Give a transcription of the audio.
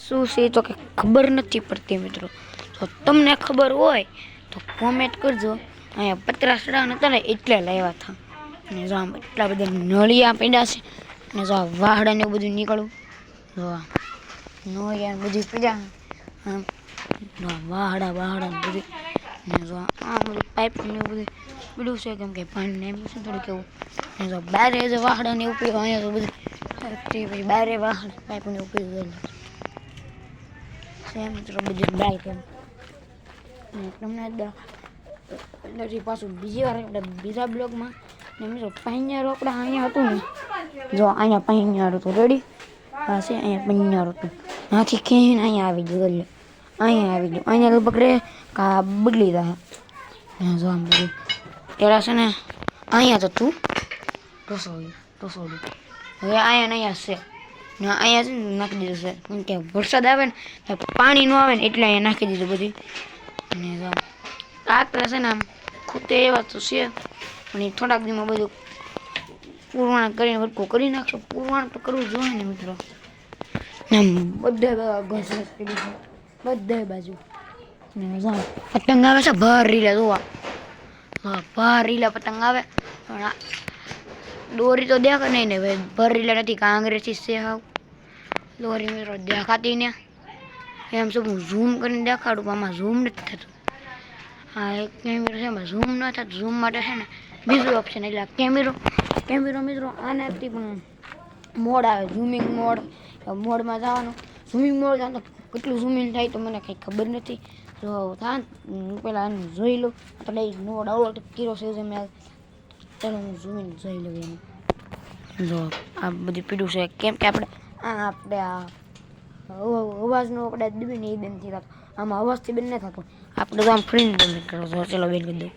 શું છે તો કે ખબર નથી પડતી મિત્રો. જો તમને ખબર હોય તો કોમેન્ટ કરજો. અહીંયા પતરા સડાવવાના હતા ને એટલે લાવ્યા હતા. અને જો આમ એટલા બધા નળિયા પડ્યા છે. અને જો આ વાહડા ને એવું બધું નીકળવું. જો નળિયા ને બધું પડ્યા. આમ વાહડા બધું. ને જો આ બધું પાઇપ ને એવું બધું પડ્યું છે કેમ કે પાણી ને એમ છે થોડુંક એવું. ને જો બારે જે વાહડા ને એવું પડ્યું અહીંયા તો બધું પછી બારે વાહડા પાઇપ ને એવું પડ્યું છે મિત્રો બધું બાય કેમ. તમને એટલે પાછું બીજી વાર આપણે બીજા બ્લોગમાં ને મિત્રો પૈણિયારું આપણે અહીંયા હતું ને જો અહીંયા પૈણિયારું હતું રેડી પાસે અહીંયા પૈણિયારું હતું ત્યાંથી ખેંચીને અહીંયા આવી ગયું એટલે અહીંયા આવી ગયું અહીંયા લગભગ રે કા બદલી જાય જો આમ બધું પેલા છે ને અહીંયા તો તું રસોડું હવે અહીંયા છે ને અહીંયા છે ને નાખી દીધું છે કેમ કે વરસાદ આવે ને પાણી ન આવે ને એટલે અહીંયા નાખી દીધું બધું. અને જો કાકરા છે ને આમ ખૂટે એવા તો છે પણ એ થોડાક દીમાં બધું પુરવાણ કરીને વરકું કરી નાખશો. પુરવાણ તો કરવું જોઈએ ને મિત્રો. આમ બધા ઘસ પીડું છે બધા બાજુ. પતંગ આવે છે ભર રીલા જોવા ભર રીલા પતંગ આવે પણ દોરી તો દેખા નહીં ને ભર રીલા નથી કાંગ્રેસી છે હાવ દોરી મિત્રો દેખાતી ને એમ શું હું ઝૂમ કરીને દેખાડું પણ આમાં ઝૂમ નથી થતું. હા એક કેમેરો છે એમાં ઝૂમ ન થતું. ઝૂમ માટે છે ને બીજું ઓપ્શન એટલે કેમેરો મિત્રો આને આપતી પણ મોડ આવે ઝૂમિંગ મોડમાં જવાનું. ઝૂમિંગ મોડ જવાનું તો કેટલું ઝૂમિંગ થાય તો મને કંઈ ખબર નથી. જો થાય હું પહેલાં આને જોઈ લઉં એટલે મોડ ડાઉનલોડ કર્યો છે મેં ચાલો હું ઝૂમિંગ જોઈ લઉં એનું. જો આ બધું પીડું છે કેમ કે આપણે આ અવાજનો આપણે દબીને એ બેન નથી થતો. આમાં અવાજથી બેન નથી થતો. આપણે તો આમ ફ્રીને બેન કરો. ચાલો બેન કરી દઉં.